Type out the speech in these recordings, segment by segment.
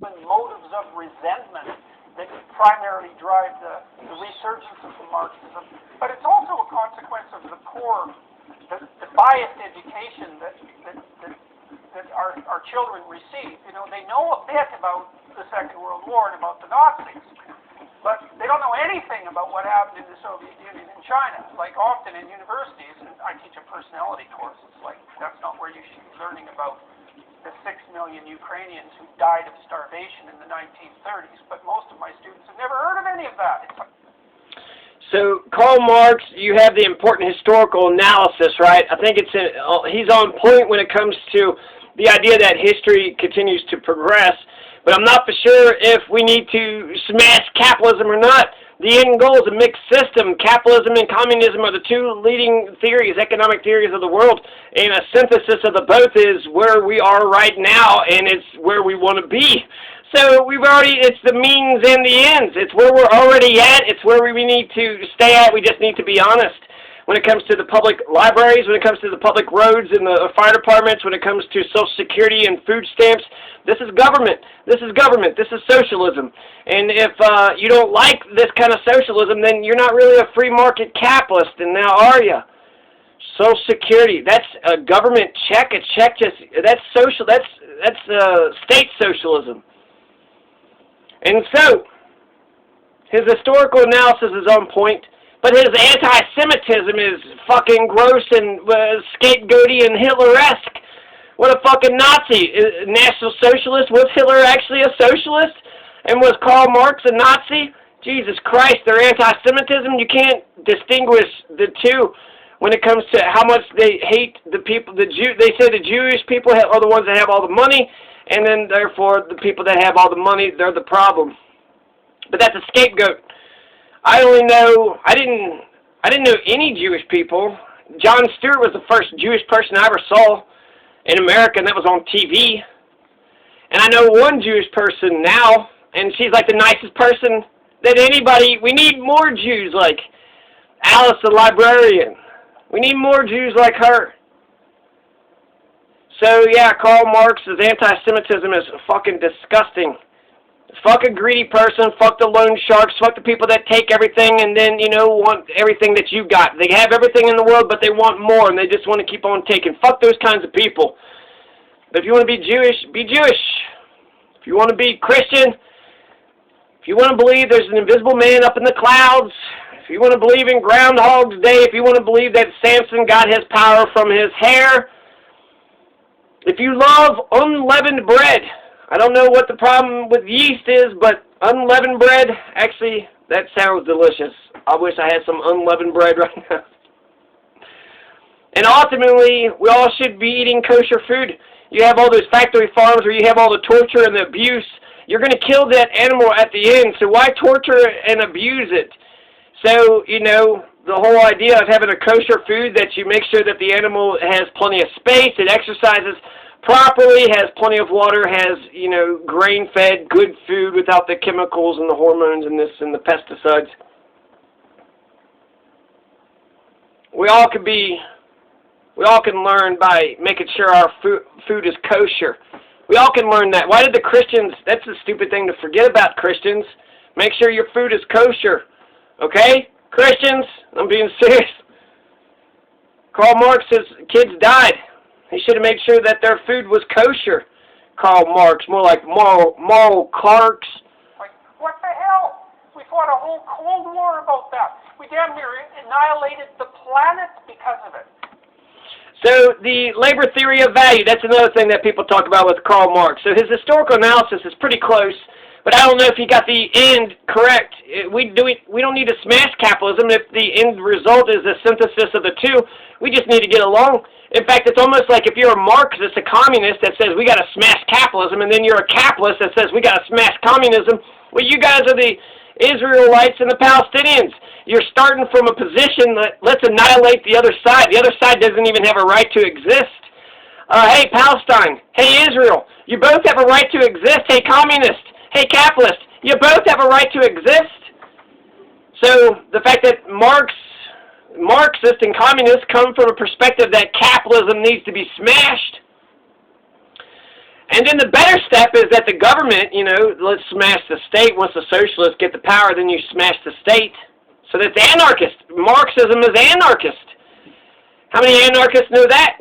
motives of resentment that primarily drive the resurgence of Marxism, but it's also a consequence of the poor, the biased education that our children receive. You know, they know a bit about the Second World War and about the Nazis, but they don't know anything about what happened in the Soviet Union and China. Like often in universities, and I teach a personality course, it's like that's not where you should be learning about the 6 million Ukrainians who died of starvation in the 1930s, but most of my students have never heard of any of that. It's like, so Karl Marx, you have the important historical analysis, right? I think he's on point when it comes to the idea that history continues to progress, but I'm not for sure if we need to smash capitalism or not. The end goal is a mixed system. Capitalism and communism are the two leading theories, economic theories of the world, and a synthesis of the both is where we are right now, and it's where we want to be. So it's the means and the ends. It's where we're already at. It's where we need to stay at. We just need to be honest. When it comes to the public libraries, when it comes to the public roads and the fire departments, when it comes to Social Security and food stamps, this is government. This is government. This is socialism. And if you don't like this kind of socialism, then you're not really a free market capitalist. And now are you? Social Security, that's a government check. A check that's social. That's state socialism. And so his historical analysis is on point. But his anti-Semitism is fucking gross and scapegoaty and Hitler-esque. What a fucking Nazi. National Socialist? Was Hitler actually a socialist? And was Karl Marx a Nazi? Jesus Christ, their anti-Semitism, you can't distinguish the two when it comes to how much they hate the people. They say the Jewish people are the ones that have all the money, and then therefore the people that have all the money, they're the problem. But that's a scapegoat. I didn't know any Jewish people. Jon Stewart was the first Jewish person I ever saw in America, and that was on TV. And I know one Jewish person now, and she's like the nicest person that anybody. We need more Jews like Alice the librarian. We need more Jews like her. So yeah, Karl Marx's anti-Semitism is fucking disgusting. Fuck a greedy person, fuck the loan sharks, fuck the people that take everything and then, want everything that you got. They have everything in the world, but they want more, and they just want to keep on taking. Fuck those kinds of people. But if you want to be Jewish, be Jewish. If you want to be Christian, if you want to believe there's an invisible man up in the clouds, if you want to believe in Groundhog's Day, if you want to believe that Samson got his power from his hair, if you love unleavened bread, I don't know what the problem with yeast is, but unleavened bread, actually, that sounds delicious. I wish I had some unleavened bread right now. And ultimately, we all should be eating kosher food. You have all those factory farms where you have all the torture and the abuse. You're going to kill that animal at the end, so why torture and abuse it? So, the whole idea of having a kosher food that you make sure that the animal has plenty of space, it exercises properly, has plenty of water, has, grain-fed, good food without the chemicals and the hormones and the pesticides. We all can learn by making sure our food is kosher. We all can learn that. Why did the Christians, that's a stupid thing to forget about Christians. Make sure your food is kosher. Okay? Christians, I'm being serious. Karl Marx's kids died. He should have made sure that their food was kosher. Karl Marx, more like moral Clarks. Like, what the hell? We fought a whole Cold War about that. We damn near annihilated the planet because of it. So the labor theory of value, that's another thing that people talk about with Karl Marx. So his historical analysis is pretty close, but I don't know if he got the end correct. We don't need to smash capitalism if the end result is a synthesis of the two. We just need to get along. In fact, it's almost like if you're a Marxist, a communist that says we got to smash capitalism, and then you're a capitalist that says we got to smash communism. Well, you guys are the Israelites and the Palestinians. You're starting from a position that let's annihilate the other side. The other side doesn't even have a right to exist. Hey, Palestine. Hey, Israel. You both have a right to exist. Hey, communist. Hey, capitalist. You both have a right to exist. So the fact that Marxists and communists come from a perspective that capitalism needs to be smashed. And then the better step is that the government, you know, let's smash the state. Once the socialists get the power, then you smash the state. So that's anarchist. Marxism is anarchist. How many anarchists know that?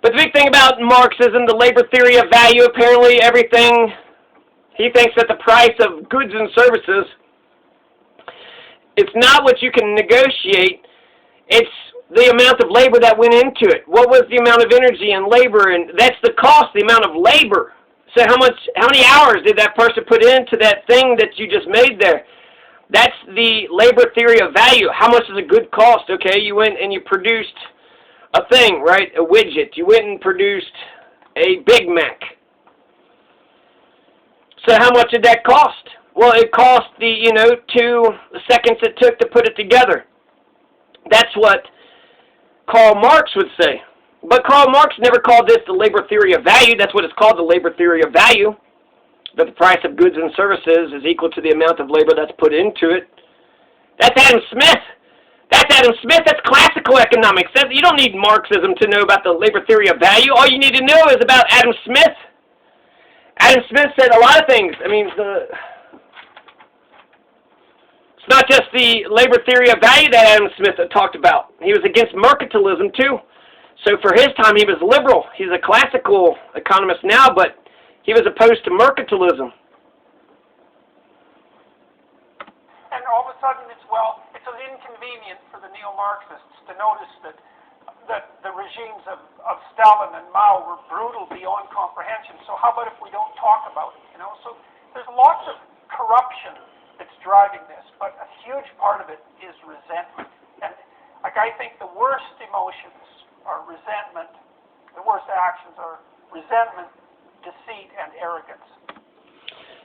But the big thing about Marxism, the labor theory of value, apparently everything, he thinks that the price of goods and services, it's not what you can negotiate, it's the amount of labor that went into it. What was the amount of energy and labor, and that's the cost, the amount of labor. So how many hours did that person put into that thing that you just made there? That's the labor theory of value. How much does a good cost? Okay, you went and you produced a thing, right? A widget. You went and produced a Big Mac. So how much did that cost? Well, it cost the, 2 seconds it took to put it together. That's what Karl Marx would say. But Karl Marx never called this the labor theory of value. That's what it's called, the labor theory of value. That the price of goods and services is equal to the amount of labor that's put into it. That's Adam Smith. That's Adam Smith. That's classical economics. You don't need Marxism to know about the labor theory of value. All you need to know is about Adam Smith. Adam Smith said a lot of things. I mean, it's not just the labor theory of value that Adam Smith talked about. He was against mercantilism, too. So for his time, he was liberal. He's a classical economist now, but he was opposed to mercantilism. And all of a sudden, it's an inconvenient for the neo-Marxists to notice that the regimes of Stalin and Mao were brutal beyond comprehension. So how about if we don't talk about it? So there's lots of corruption that's driving this, but a huge part of it is resentment. And I think the worst emotions are resentment. The worst actions are resentment, deceit, and arrogance.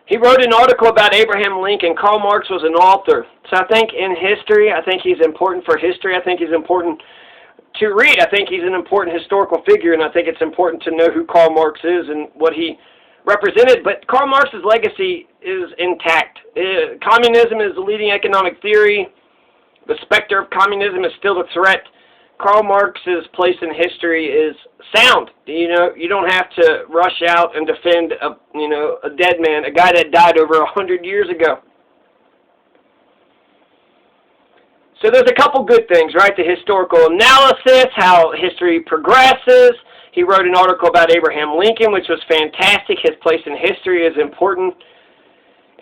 He wrote an article about Abraham Lincoln. Karl Marx was an author. So I think in history, I think he's important for history. I think he's important to read. I think he's an important historical figure, and I think it's important to know who Karl Marx is and what he represented. But Karl Marx's legacy is intact. Communism is the leading economic theory. The specter of communism is still a threat. Karl Marx's place in history is sound. You don't have to rush out and defend a dead man, a guy that died over 100 years ago. So there's a couple good things, right? The historical analysis, how history progresses. He wrote an article about Abraham Lincoln, which was fantastic. His place in history is important.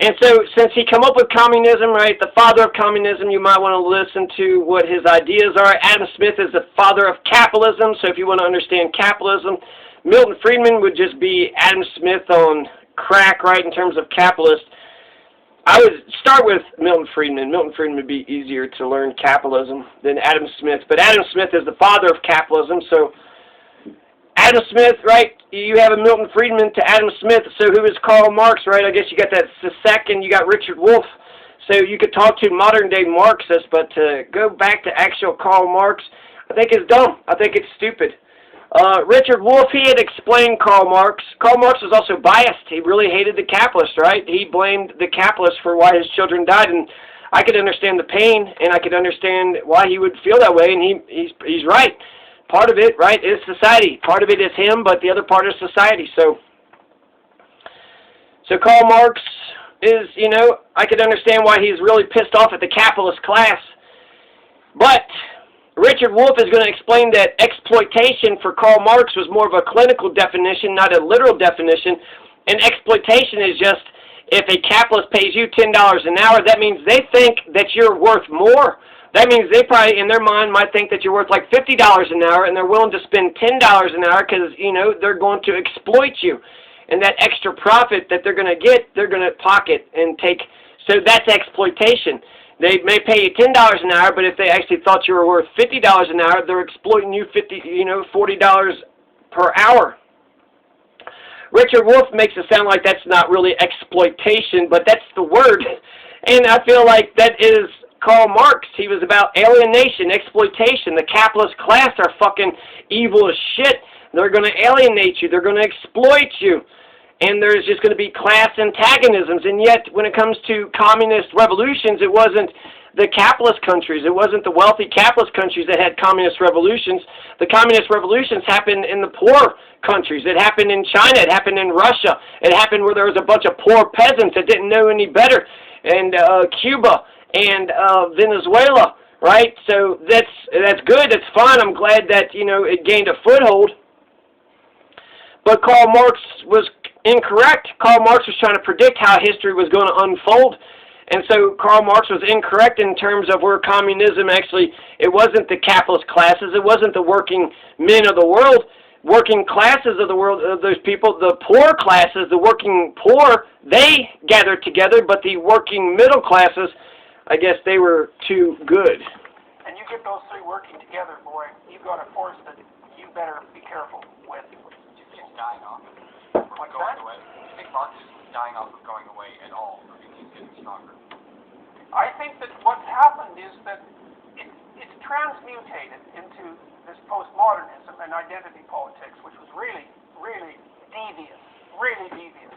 And so, since he came up with communism, right, the father of communism, you might want to listen to what his ideas are. Adam Smith is the father of capitalism, so if you want to understand capitalism, Milton Friedman would just be Adam Smith on crack, right, in terms of capitalist. I would start with Milton Friedman. Milton Friedman would be easier to learn capitalism than Adam Smith. But Adam Smith is the father of capitalism, so Adam Smith, right, you have a Milton Friedman to Adam Smith, so who is Karl Marx, right? I guess you got that second, you got Richard Wolff, so you could talk to modern-day Marxists, but to go back to actual Karl Marx, I think it's dumb. I think it's stupid. Richard Wolff, he had explained Karl Marx. Karl Marx was also biased. He really hated the capitalists, right? He blamed the capitalists for why his children died, and I could understand the pain, and I could understand why he would feel that way, and he's right. Part of it, right, is society. Part of it is him, but the other part is society. So Karl Marx is, I could understand why he's really pissed off at the capitalist class. But Richard Wolff is going to explain that exploitation for Karl Marx was more of a clinical definition, not a literal definition. And exploitation is just, if a capitalist pays you $10 an hour, that means they think that you're worth more. That means they probably, in their mind, might think that you're worth like $50 an hour, and they're willing to spend $10 an hour because, they're going to exploit you. And that extra profit that they're going to get, they're going to pocket and take. So that's exploitation. They may pay you $10 an hour, but if they actually thought you were worth $50 an hour, they're exploiting you $40 per hour. Richard Wolff makes it sound like that's not really exploitation, but that's the word. And I feel like that is Karl Marx. He was about alienation, exploitation. The capitalist class are fucking evil as shit. They're going to alienate you. They're going to exploit you. And there's just going to be class antagonisms. And yet, when it comes to communist revolutions, it wasn't the capitalist countries. It wasn't the wealthy capitalist countries that had communist revolutions. The communist revolutions happened in the poor countries. It happened in China. It happened in Russia. It happened where there was a bunch of poor peasants that didn't know any better. And Cuba and Venezuela, right? So that's good. That's fine. I'm glad that, you know, it gained a foothold. But Karl Marx was incorrect. Karl Marx was trying to predict how history was going to unfold. And so Karl Marx was incorrect in terms of where communism actually, it wasn't the capitalist classes, it wasn't the working men of the world, working classes of the world, of those people, the poor classes, the working poor, they gathered together, but the working middle classes, I guess they were too good. And you get those three working together, boy, you've got a force that you better be careful with. It's dying off. What's Going that? away. I think Marxism is dying off or going away at all. I think he's getting stronger. I think that what's happened is that it's transmutated into this postmodernism and identity politics, which was really, really devious. Really devious.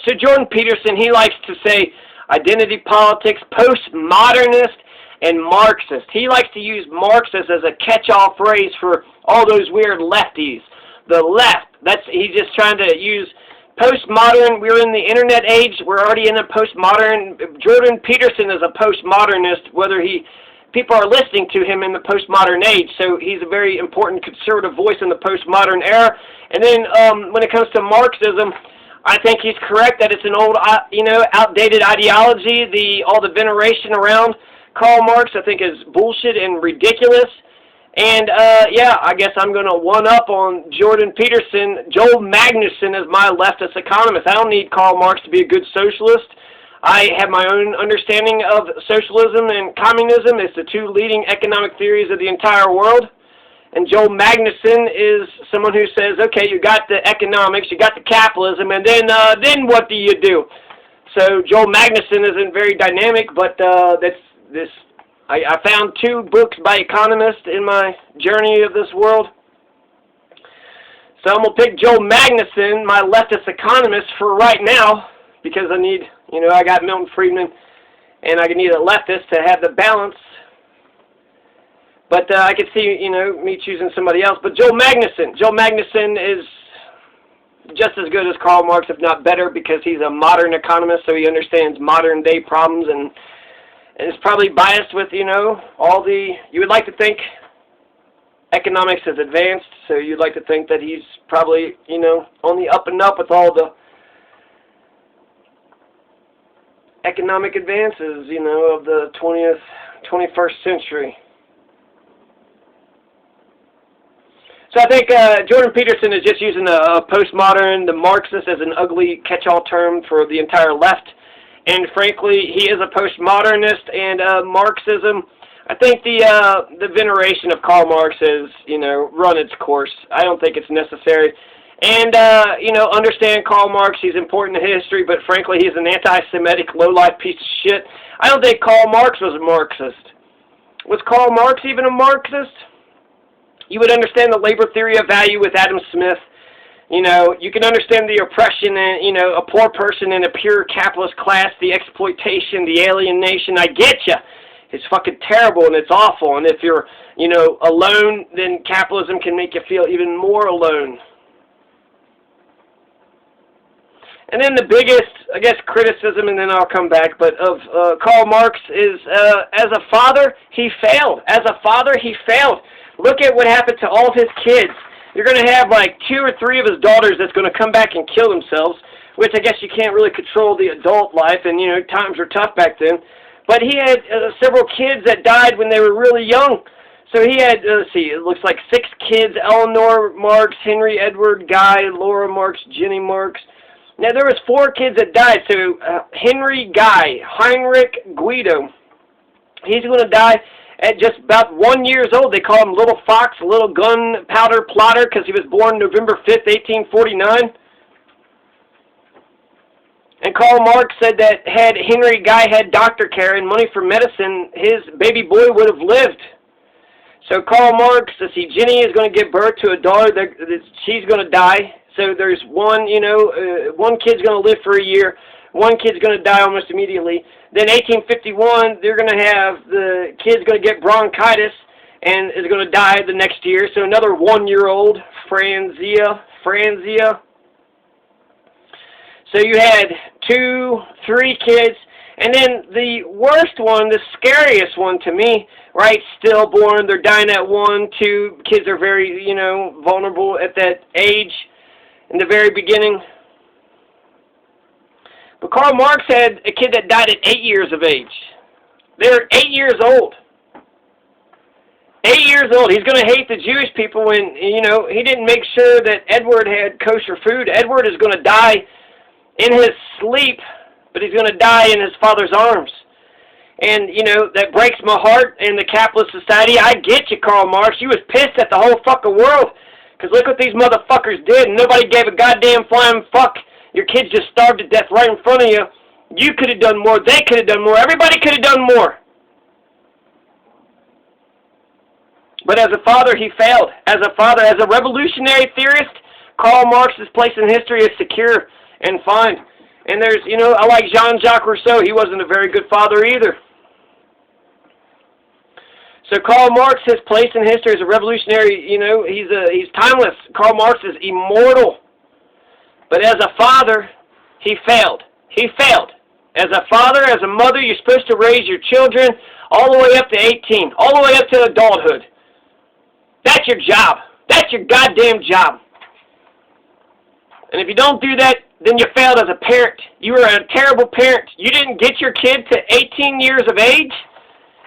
So Jordan Peterson, he likes to say identity politics, postmodernist, and Marxist. He likes to use Marxist as a catch-all phrase for all those weird lefties. The left, he's just trying to use postmodern. We're in the internet age. We're already in a postmodern. Jordan Peterson is a postmodernist, whether people are listening to him in the postmodern age. So he's a very important conservative voice in the postmodern era. And then when it comes to Marxism, I think he's correct that it's an old, outdated ideology. All the veneration around Karl Marx, I think, is bullshit and ridiculous. And, I guess I'm going to one-up on Jordan Peterson. Joel Magnuson is my leftist economist. I don't need Karl Marx to be a good socialist. I have my own understanding of socialism and communism. It's the two leading economic theories of the entire world. And Joel Magnuson is someone who says, okay, you got the economics, you got the capitalism, and then what do you do? So Joel Magnuson isn't very dynamic, but I found two books by economists in my journey of this world. So I'm going to pick Joel Magnuson, my leftist economist, for right now, because I need, I got Milton Friedman, and I need a leftist to have the balance. But I could see, me choosing somebody else. But Joel Magnuson is just as good as Karl Marx, if not better, because he's a modern economist, so he understands modern-day problems, and is probably biased with, you would like to think economics has advanced, so you'd like to think that he's probably, on the up and up with all the economic advances, of the 21st century. So I think Jordan Peterson is just using the postmodern, the Marxist, as an ugly catch-all term for the entire left. And frankly, he is a postmodernist, and Marxism, I think the veneration of Karl Marx has, run its course. I don't think it's necessary. And, understand Karl Marx, he's important to history, but frankly, he's an anti-Semitic, low-life piece of shit. I don't think Karl Marx was a Marxist. Was Karl Marx even a Marxist? You would understand the labor theory of value with Adam Smith. You can understand the oppression and, a poor person in a pure capitalist class, the exploitation, the alienation. I get you. It's fucking terrible and it's awful. And if you're, alone, then capitalism can make you feel even more alone. And then the biggest, I guess, criticism, and then I'll come back, but of Karl Marx is, as a father, he failed. As a father, he failed. Look at what happened to all of his kids. You're going to have like 2 or 3 of his daughters that's going to come back and kill themselves, which I guess you can't really control the adult life, and, times were tough back then. But he had several kids that died when they were really young. So he had, let's see, it looks like 6 kids: Eleanor Marx, Henry Edward Guy, Laura Marx, Jenny Marx. Now, there was 4 kids that died. So Henry Guy, Heinrich Guido, he's going to die at just about 1 year old. They call him Little Fox, Little Gunpowder Plotter, because he was born November 5th, 1849. And Karl Marx said that had Henry Guy had doctor care and money for medicine, his baby boy would have lived. So Karl Marx, let's see, Jenny is going to give birth to a daughter. She's going to die. So there's one, one kid's going to live for a year. one kid's going to die almost immediately. Then 1851, they're going to have the kid's going to get bronchitis and is going to die the next year. So another 1-year-old, Franzia. So you had 2, 3 kids. And then the worst one, the scariest one to me, right, stillborn, they're dying at 1, 2, kids are very, vulnerable at that age in the very beginning. But Karl Marx had a kid that died at 8 years of age. They're 8 years old. 8 years old. He's going to hate the Jewish people when, he didn't make sure that Edward had kosher food. Edward is going to die in his sleep, but he's going to die in his father's arms. And, that breaks my heart in the capitalist society. I get you, Karl Marx. You was pissed at the whole fucking world. Because look what these motherfuckers did. Nobody gave a goddamn flying fuck. Your kids just starved to death right in front of you. You could have done more. They could have done more. Everybody could have done more. But as a father, he failed. As a father, as a revolutionary theorist, Karl Marx's place in history is secure and fine. And there's, I like Jean-Jacques Rousseau. He wasn't a very good father either. So Karl Marx, his place in history as a revolutionary, he's timeless. Karl Marx is immortal. But as a father, he failed. He failed. As a father, as a mother, you're supposed to raise your children all the way up to 18, all the way up to adulthood. That's your job. That's your goddamn job. And if you don't do that, then you failed as a parent. You were a terrible parent. You didn't get your kid to 18 years of age.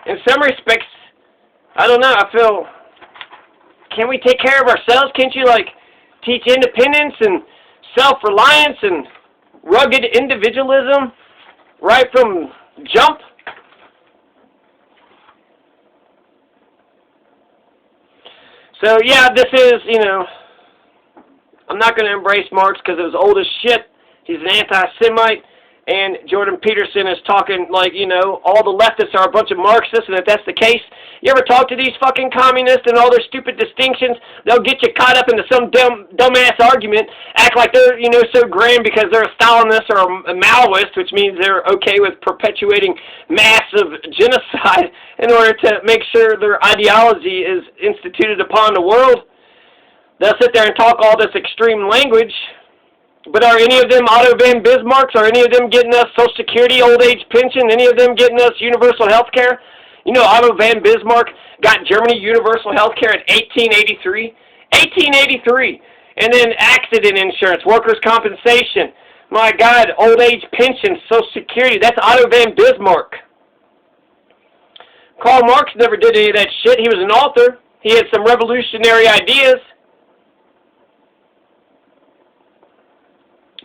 In some respects, I don't know, I feel, can we take care of ourselves? Can't you, teach independence and self-reliance and rugged individualism right from jump? So, yeah, this is, I'm not going to embrace Marx because it was old as shit. He's an anti-Semite. And Jordan Peterson is talking all the leftists are a bunch of Marxists, and if that's the case, you ever talk to these fucking communists and all their stupid distinctions? They'll get you caught up into some dumbass argument, act like they're, so grand because they're a Stalinist or a Maoist, which means they're okay with perpetuating massive genocide in order to make sure their ideology is instituted upon the world. They'll sit there and talk all this extreme language. But are any of them Otto von Bismarcks? Are any of them getting us Social Security, old age pension? Any of them getting us universal health care? Otto von Bismarck got Germany universal health care in 1883. 1883. And then accident insurance, workers' compensation. My God, old age pension, Social Security. That's Otto von Bismarck. Karl Marx never did any of that shit. He was an author. He had some revolutionary ideas.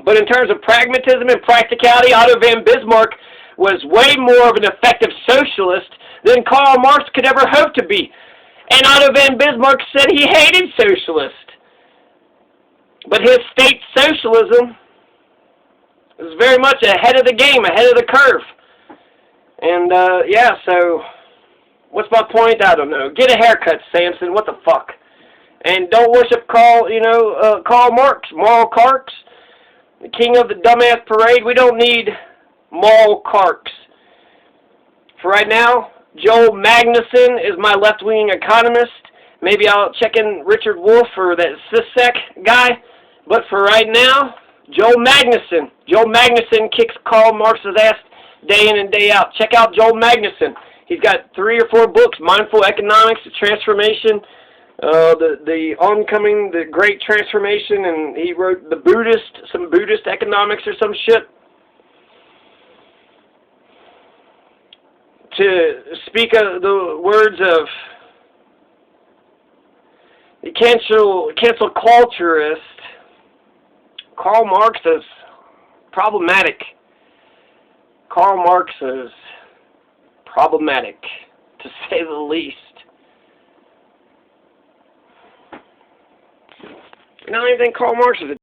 But in terms of pragmatism and practicality, Otto von Bismarck was way more of an effective socialist than Karl Marx could ever hope to be. And Otto von Bismarck said he hated socialists. But his state socialism was very much ahead of the game, ahead of the curve. And, so, what's my point? I don't know. Get a haircut, Samson. What the fuck? And don't worship Karl Marx, moral carks. The king of the dumbass parade. We don't need moral carks. For right now, Joel Magnuson is my left-wing economist. Maybe I'll check in Richard Wolff or that CISEC guy. But for right now, Joel Magnuson. Joel Magnuson kicks Karl Marx's ass day in and day out. Check out Joel Magnuson. He's got 3 or 4 books, Mindful Economics, The Transformation, the Great Transformation, and he wrote some Buddhist economics or some shit. To speak of the words of the cancel culturist, Karl Marx is problematic. Karl Marx is problematic, to say the least. I don't even think Karl Marx is a